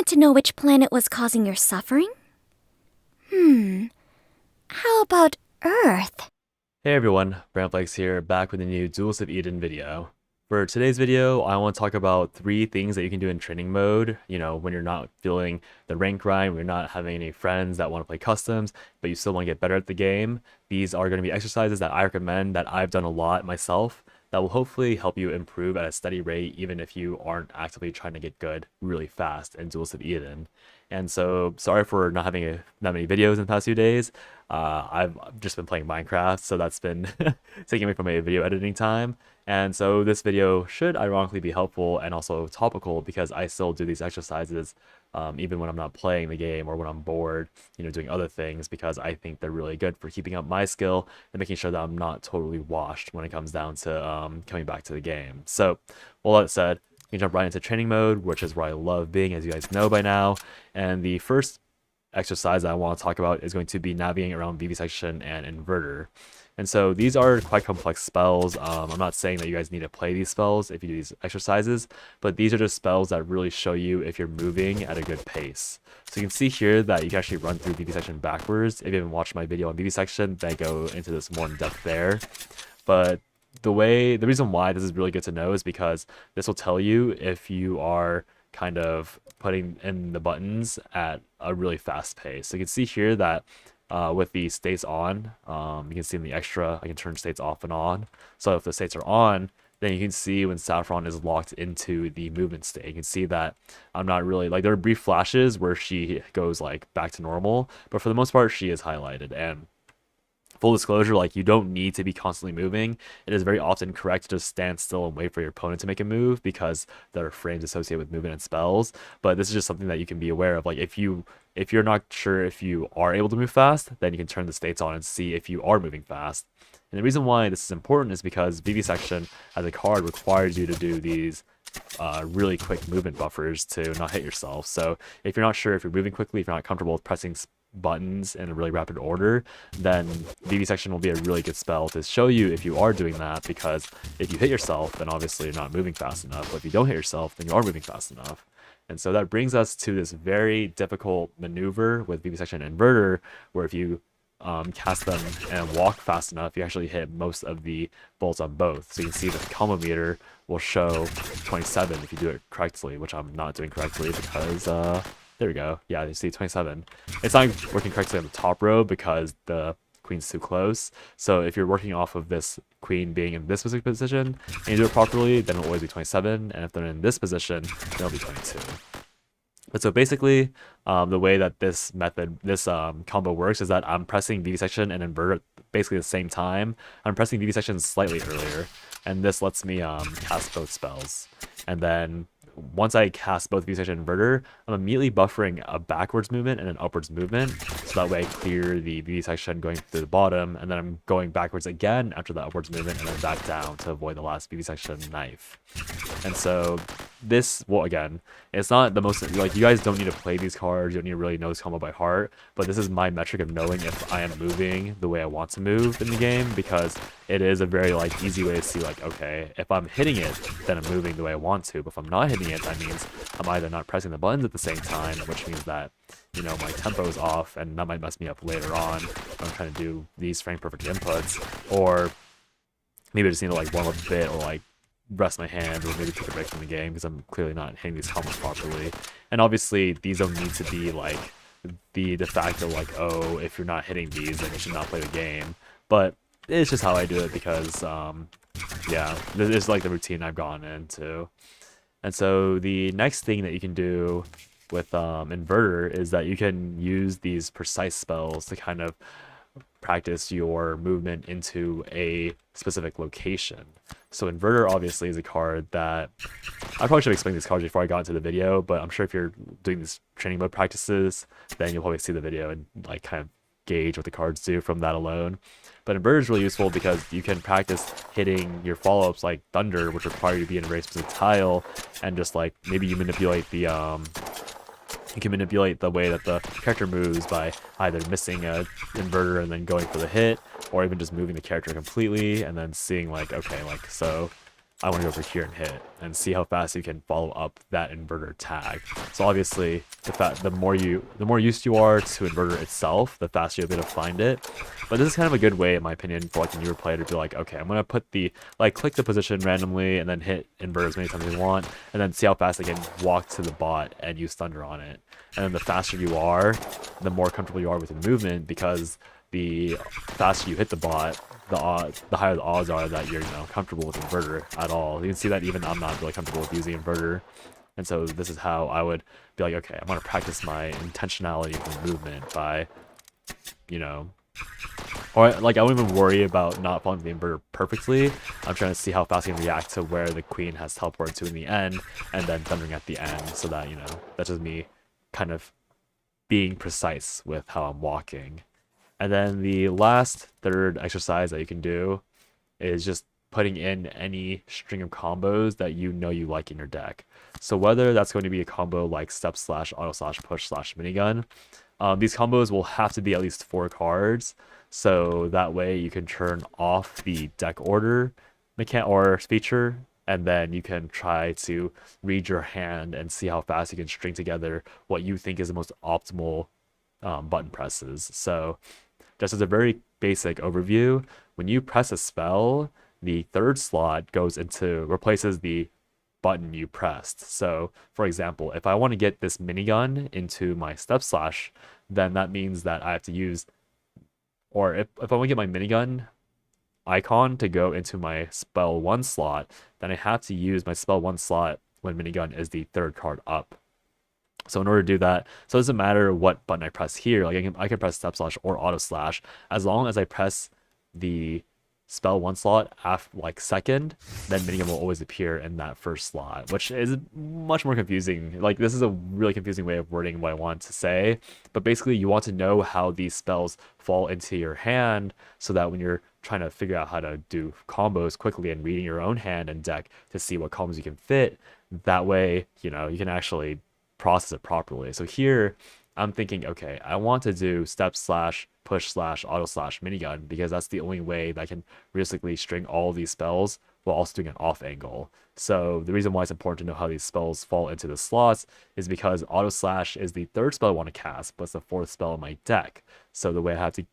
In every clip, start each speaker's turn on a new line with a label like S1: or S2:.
S1: want to know which planet was causing your suffering? How about Earth?
S2: Hey everyone, rambled here, back with a new Duelists of Eden video. For today's video, I want to talk about 3 things that you can do in training mode, when you're not feeling the rank grind, when you're not having any friends that want to play customs, but you still want to get better at the game. These are going to be exercises that I recommend, that I've done a lot myself, that will hopefully help you improve at a steady rate, even if you aren't actively trying to get good really fast in Duelists of Eden. And so, sorry for not having that many videos in the past few days. I've just been playing Minecraft, so that's been taking away from my video editing time. And so this video should ironically be helpful and also topical because I still do these exercises even when I'm not playing the game or when I'm bored, doing other things, because I think they're really good for keeping up my skill and making sure that I'm not totally washed when it comes down to coming back to the game. So, all that said, you can jump right into training mode, which is where I love being, as you guys know by now. And the first exercise that I want to talk about is going to be navigating around vivisection and inverter. And so these are quite complex spells. I'm not saying that you guys need to play these spells if you do these exercises, but these are just spells that really show you if you're moving at a good pace. So you can see here that you can actually run through vivisection backwards. If you haven't watched my video on vivisection, then go into this more in depth there. But the reason why this is really good to know is because this will tell you if you are kind of putting in the buttons at a really fast pace. So you can see here that with the states on, you can see in the extra, I can turn states off and on. So if the states are on, then you can see when Saffron is locked into the movement state. You can see that I'm not really, there are brief flashes where she goes back to normal, but for the most part, she is highlighted. And full disclosure, you don't need to be constantly moving. It is very often correct to just stand still and wait for your opponent to make a move because there are frames associated with movement and spells. But this is just something that you can be aware of. If you're not sure if you are able to move fast, then you can turn the states on and see if you are moving fast. And the reason why this is important is because vivisection as a card requires you to do these really quick movement buffers to not hit yourself. So if you're not sure if you're moving quickly, if you're not comfortable with pressing buttons in a really rapid order, then vivisection will be a really good spell to show you if you are doing that, because if you hit yourself, then obviously you're not moving fast enough, but if you don't hit yourself, then you are moving fast enough. And so that brings us to this very difficult maneuver with vivisection and inverter, where if you cast them and walk fast enough, you actually hit most of the bolts on both. So you can see that the combo meter will show 27 if you do it correctly, which I'm not doing correctly because there we go. Yeah, you see 27. It's not working correctly on the top row because the queen's too close. So if you're working off of this queen being in this specific position and you do it properly, then it'll always be 27. And if they're in this position, then it'll be 22. But so basically, the way that this combo works is that I'm pressing vivisection and inverter basically at the same time. I'm pressing vivisection slightly earlier, and this lets me cast both spells. And then once I cast both vivisection and inverter, I'm immediately buffering a backwards movement and an upwards movement, so that way I clear the vivisection going through the bottom, and then I'm going backwards again after the upwards movement, and then back down to avoid the last vivisection knife. And so this, well, again, it's not the most, you guys don't need to play these cards, you don't need to really know this combo by heart, but this is my metric of knowing if I am moving the way I want to move in the game, because it is a very easy way to see okay, if I'm hitting it, then I'm moving the way I want to, but if I'm not hitting it, that means I'm either not pressing the buttons at the same time, which means that my tempo is off, and that might mess me up later on when I'm trying to do these frame perfect inputs, or maybe I just need to warm up a bit, or rest my hand, or maybe take a break from the game because I'm clearly not hitting these combos properly. And obviously these don't need to be the de facto oh, if you're not hitting these, then you should not play the game. But it's just how I do it because yeah, this is the routine I've gone into. And so the next thing that you can do with inverter is that you can use these precise spells to kind of practice your movement into a specific location. So inverter obviously is a card that I probably should have explained these cards before I got into the video, but I'm sure if you're doing these training mode practices, then you'll probably see the video and kind of gauge what the cards do from that alone. But inverter is really useful because you can practice hitting your follow-ups like thunder, which require you to be in a very specific tile, and just maybe you manipulate the you can manipulate the way that the character moves by either missing a inverter and then going for the hit, or even just moving the character completely and then seeing okay, so I want to go over here and hit and see how fast you can follow up that inverter tag. So obviously, the more used you are to inverter itself, the faster you'll be able to find it. But this is kind of a good way, in my opinion, for like a newer player to be like, okay, I'm gonna put the click the position randomly and then hit invert as many times as you want, and then see how fast I can walk to the bot and use thunder on it. And then the faster you are, the more comfortable you are with the movement, because the faster you hit the bot, the higher the odds are that you're comfortable with inverter at all. You can see that even I'm not really comfortable with using inverter, and so this is how I would be like, okay, I'm gonna practice my intentionality with movement by, or like I won't even worry about not following the inverter perfectly. I'm trying to see how fast I can react to where the queen has teleported to in the end, and then thundering at the end, so that that's just me kind of being precise with how I'm walking. And then the last third exercise that you can do is just putting in any string of combos that you like in your deck. So whether that's going to be a combo like step slash auto slash push slash minigun, these combos will have to be at least 4 cards. So that way you can turn off the deck order or feature, and then you can try to read your hand and see how fast you can string together what you think is the most optimal button presses. So just as a very basic overview, when you press a spell, the third slot replaces the button you pressed. So, for example, if I want to get this minigun into my step slash, then that means that I have to use, or if I want to get my minigun icon to go into my spell 1 slot, then I have to use my spell 1 slot when minigun is the third card up. So in order to do that, so it doesn't matter what button I press here, like I can press step slash or auto slash, as long as I press the spell 1 slot second, then minigun will always appear in that first slot, which is much more confusing. Like, this is a really confusing way of wording what I want to say, but basically you want to know how these spells fall into your hand, so that when you're trying to figure out how to do combos quickly and reading your own hand and deck to see what combos you can fit, that way you can actually process it properly. So here I'm thinking, okay, I want to do step slash push slash auto slash minigun, because that's the only way that I can realistically string all of these spells while also doing an off angle. So the reason why it's important to know how these spells fall into the slots is because auto slash is the third spell I want to cast, but it's the 4th spell in my deck. So the way I have to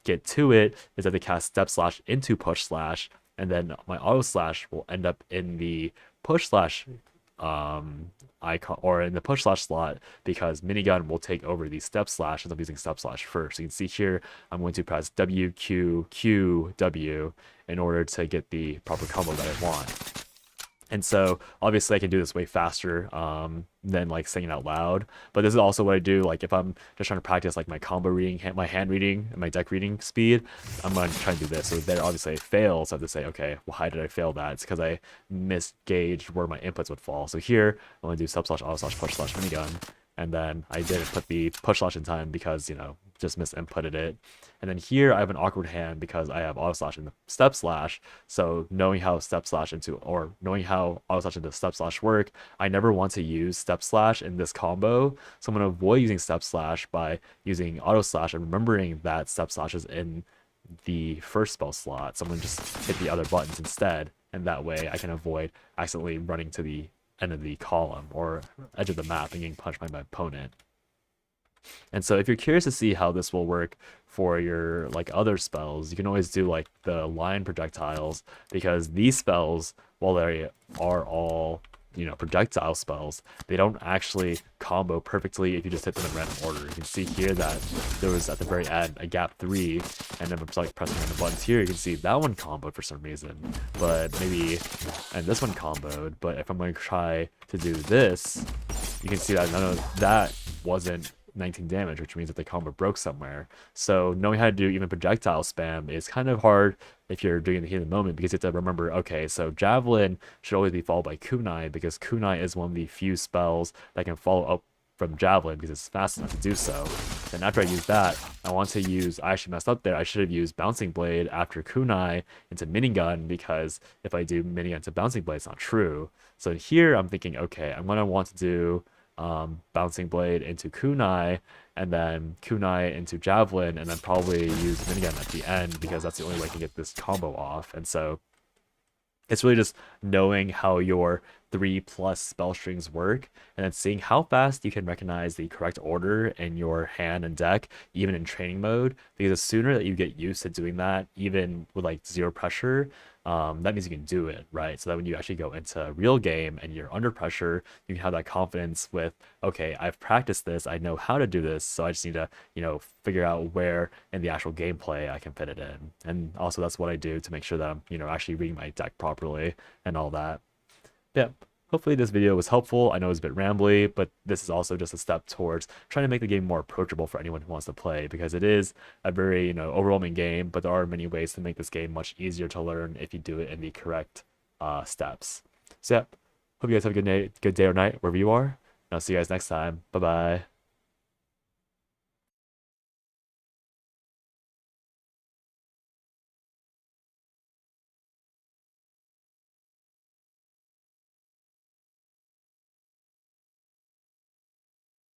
S2: get to it is that to cast step slash into push slash, and then my auto slash will end up in the push slash icon, or in the push slash slot, because minigun will take over the step slash as I'm using step slash first. So you can see here I'm going to press W Q Q W in order to get the proper combo that I want. And so obviously I can do this way faster than like saying it out loud. But this is also what I do, like if I'm just trying to practice like my combo reading, my hand reading, and my deck reading speed, I'm going to try and do this. So there obviously I fail, so I have to say, okay, well, why did I fail that? It's because I misgauged where my inputs would fall. So here I'm going to do sub slash auto slash push slash minigun. And then I didn't put the push slash in time because, just misinputted it. And then here I have an awkward hand because I have auto slash in the step slash. So knowing how auto slash into step slash work, I never want to use step slash in this combo. So I'm going to avoid using step slash by using auto slash and remembering that step slash is in the first spell slot. So I'm going to just hit the other buttons instead. And that way I can avoid accidentally running to the end of the column or edge of the map and getting punched by my opponent. And so if you're curious to see how this will work for your other spells, you can always do like the line projectiles, because these spells, while they are all projectile spells, they don't actually combo perfectly if you just hit them in random order. You can see here that there was at the very end a gap 3, and then I'm like pressing on the buttons here, you can see that one comboed for some reason, and this one comboed. But if I'm going to try to do this, you can see that none of that wasn't 19 damage, which means that the combo broke somewhere. So knowing how to do even projectile spam is kind of hard if you're doing the heat of the moment, because you have to remember, okay, so Javelin should always be followed by Kunai, because Kunai is one of the few spells that can follow up from Javelin because it's fast enough to do so. Then after I use that, I actually messed up there. I should have used Bouncing Blade after Kunai into Minigun, because if I do Minigun to Bouncing Blade, it's not true. So here I'm thinking, okay, I'm going to want to do Bouncing Blade into Kunai, and then Kunai into Javelin, and then probably use Minigun at the end, because that's the only way I can get this combo off. And so It's really just knowing how your 3+ spell strings work and then seeing how fast you can recognize the correct order in your hand and deck, even in training mode. Because the sooner that you get used to doing that, even with like zero pressure, that means you can do it, right? So that when you actually go into a real game and you're under pressure, you can have that confidence with, okay, I've practiced this, I know how to do this, so I just need to, figure out where in the actual gameplay I can fit it in. And also that's what I do to make sure that I'm, actually reading my deck properly and all that. Yeah. Hopefully this video was helpful. I know it's a bit rambly, but this is also just a step towards trying to make the game more approachable for anyone who wants to play, because it is a very, overwhelming game, but there are many ways to make this game much easier to learn if you do it in the correct steps. So yeah, hope you guys have a good day or night wherever you are. And I'll see you guys next time. Bye bye.